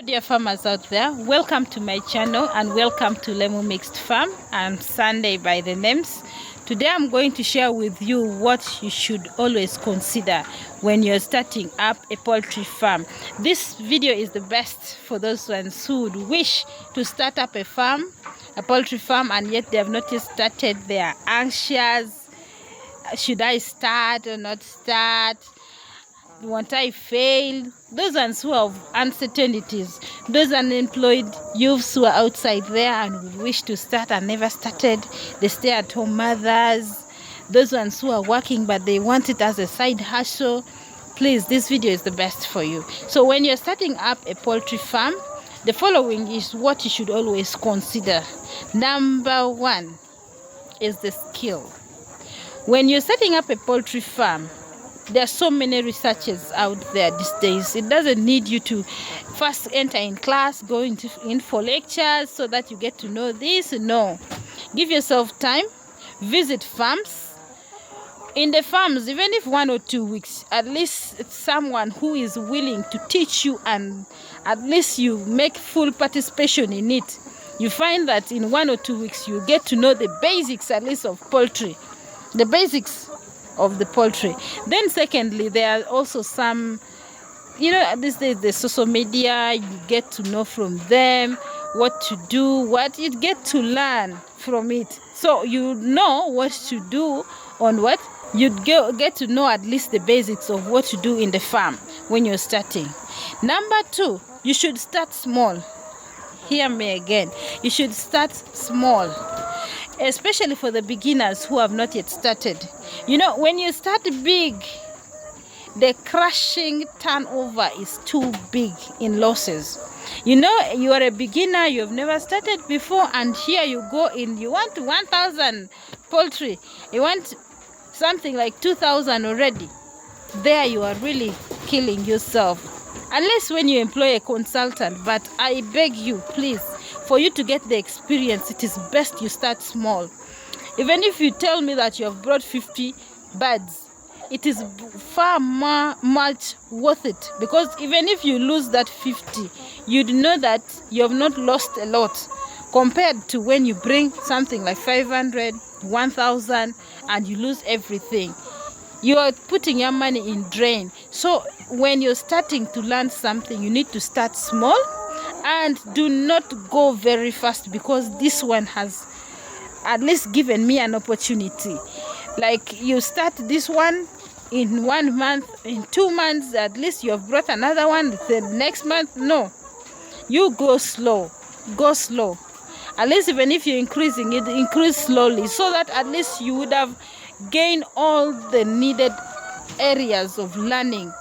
Dear farmers out there, welcome to my channel and welcome to Lemon Mixed Farm. I'm Sunday by the names. Today I'm going to share with you what you should always consider when you're starting up a poultry farm. This video is the best for those ones who would wish to start up a farm, a poultry farm, and yet they have not yet started. They are anxious. Should I start or not start? Won't I fail? Those ones who have uncertainties, those unemployed youths who are outside there and wish to start and never started, the stay-at-home mothers, those ones who are working but they want it as a side hustle. Please, this video is the best for you. So when you're starting up a poultry farm, the following is what you should always consider. Number one is the skill. When you're setting up a poultry farm, there are so many researchers out there these days. It doesn't need you to first enter in class, go in for lectures so that you get to know this. No. Give yourself time. Visit farms. In the farms, even if 1 or 2 weeks, at least it's someone who is willing to teach you, and at least you make full participation in it. You find that in 1 or 2 weeks, you get to know the basics, at least, of poultry. The basics of the poultry. Then secondly, there are also some, these days the social media, you get to know from them what to do, what you get to learn from it. So you know what to do on what you get to know, at least the basics of what to do in the farm when you're starting. Number two, you should start small. Hear me again. You should start small, especially for the beginners who have not yet started. When you start big, the crushing turnover is too big in losses. You are a beginner, you've never started before, and here you go in, you want 1,000 poultry, you want something like 2,000 already. There you are really killing yourself. Unless when you employ a consultant, but I beg you, please, for you to get the experience, it is best you start small. Even if you tell me that you have brought 50 birds, it is far much worth it, because even if you lose that 50, you'd know that you have not lost a lot compared to when you bring something like 500, 1,000 and you lose everything. You are putting your money in drain. So when you're starting to learn something, you need to start small and do not go very fast, because this one has at least given me an opportunity. Like, you start this one in 1 month, in 2 months, at least you have brought another one the next month. No, you go slow. At least even if you're increasing it, increase slowly, so that at least you would have gained all the needed areas of learning.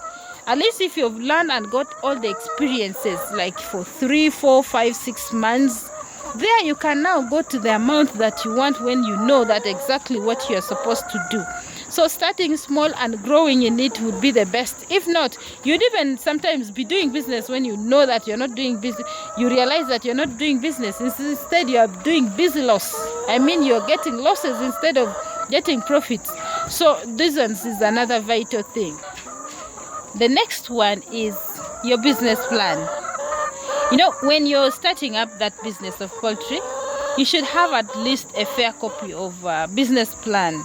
At least if you've learned and got all the experiences, like for 3, 4, 5, 6 months, there you can now go to the amount that you want when you know that exactly what you're supposed to do. So starting small and growing in it would be the best. If not, you'd even sometimes be doing business when you know that you're not doing business. You realize that you're not doing business. Instead, you are doing busy loss. I mean, you're getting losses instead of getting profits. So this is another vital thing. The next one is your business plan. When you're starting up that business of poultry, you should have at least a fair copy of business plan.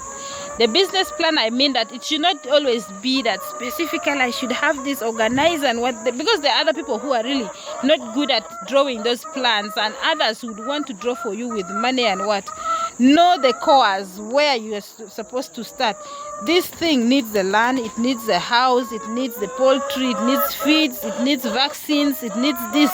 The business plan, I mean that it should not always be that specifically I should have this organized and because there are other people who are really not good at drawing those plans, and others would want to draw for you with money and what. Know the cores where you are supposed to start. This thing needs the land, it needs the house, it needs the poultry, it needs feeds, it needs vaccines, it needs this.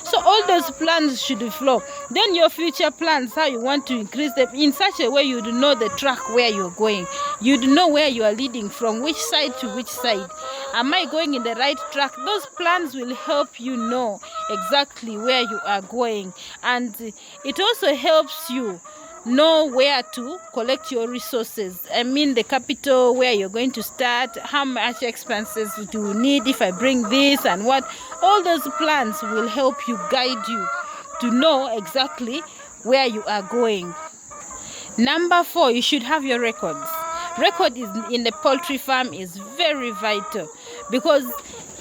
So all those plans should flow. Then your future plans, how you want to increase them in such a way you'd know the track where you're going. You'd know where you are leading, from which side to which side. Am I going in the right track? Those plans will help you know exactly where you are going. And it also helps you know where to collect your resources. I mean, the capital, where you're going to start, how much expenses do you need if I bring this and what. All those plans will help you, guide you to know exactly where you are going. Number 4, you should have your records. Record in the poultry farm is very vital, because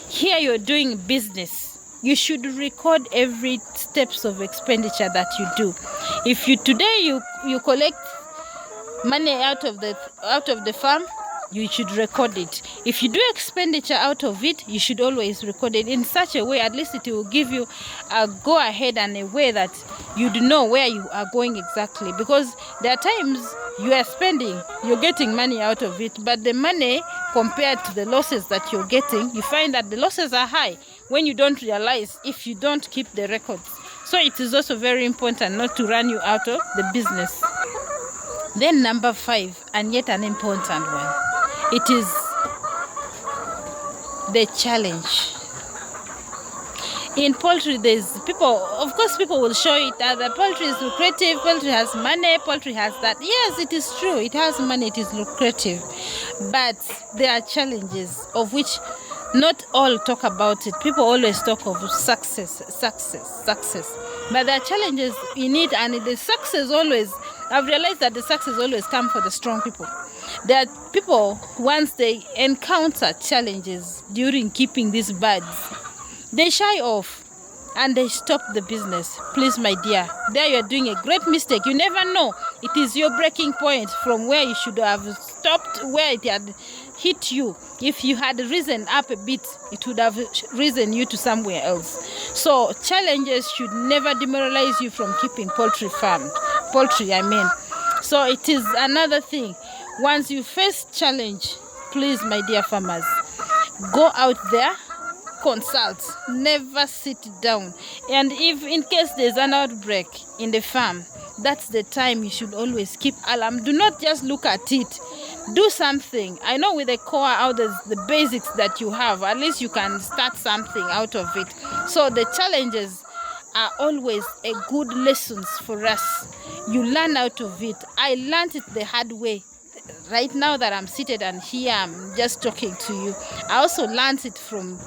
here you're doing business. You should record every steps of expenditure that you do. If you today you collect money out of the farm, you should record it. If you do expenditure out of it, you should always record it in such a way, at least it will give you a go ahead and a way that you do know where you are going exactly. Because there are times you are spending, you're getting money out of it, but the money compared to the losses that you're getting, you find that the losses are high when you don't realize, if you don't keep the records. So it is also very important not to run you out of the business. Then number 5, and yet an important one, it is the challenge. In poultry, there's people, of course, people will show it that the poultry is lucrative, poultry has money, poultry has that. Yes, it is true, it has money, it is lucrative. But there are challenges of which not all talk about it. People always talk of success. But there are challenges in it, and the success always, I've realized that the success always comes for the strong people. There are people, once they encounter challenges during keeping these birds, they shy off and they stop the business. Please, my dear, there you are doing a great mistake. You never know. It is your breaking point from where you should have stopped, where it had hit you. If you had risen up a bit, it would have risen you to somewhere else. So challenges should never demoralize you from keeping poultry, I mean. So it is another thing. Once you face challenge, please, my dear farmers, go out there, consult, never sit down. And if in case there's an outbreak in the farm, that's the time you should always keep alarm. Do not just look at it. Do something. I know with the core out there's the basics that you have, at least you can start something out of it. So the challenges are always a good lessons for us. You learn out of it. I learned it the hard way. Right now that I'm seated and here I'm just talking to you, I also learned it from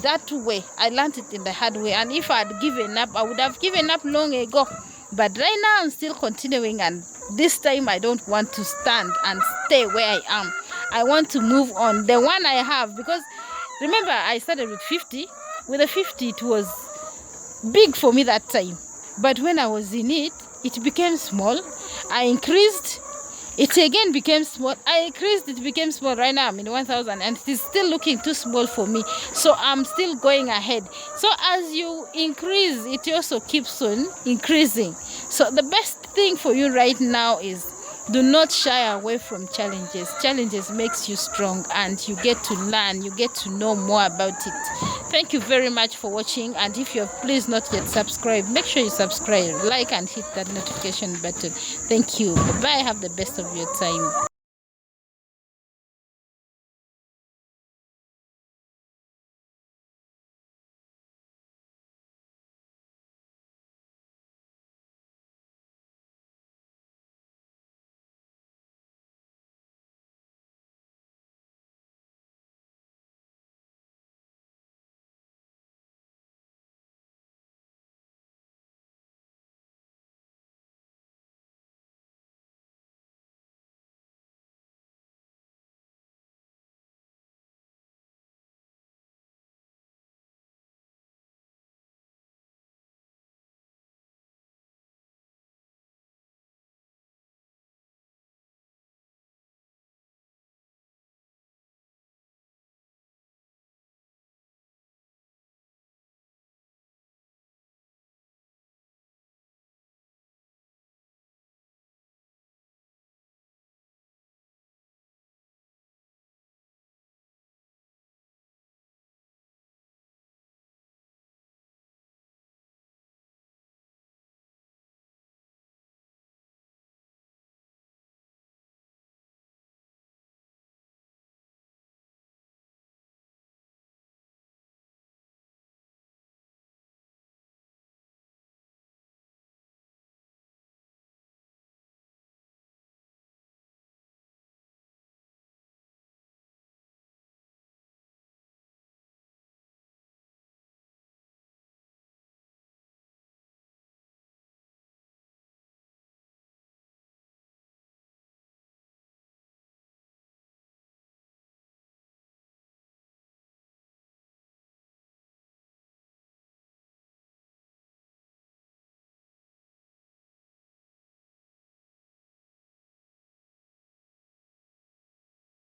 that way. I learned it in the hard way, and if I had given up, I would have given up long ago. But right now I'm still continuing, and this time I don't want to stand and stay where I am. I want to move on. The one I have, because remember I started with 50. With the 50 it was big for me that time, but when I was in it, it became small. I increased, it again became small. I increased, it became small. Right now I'm in 1,000 and it is still looking too small for me. So I'm still going ahead. So as you increase, it also keeps on increasing. So the best thing for you right now is do not shy away from challenges. Challenges makes you strong, and you get to learn, you get to know more about it. Thank you very much for watching, and if you're please not yet subscribed, make sure you subscribe, like, and hit that notification button. Thank you. Bye. Have the best of your time.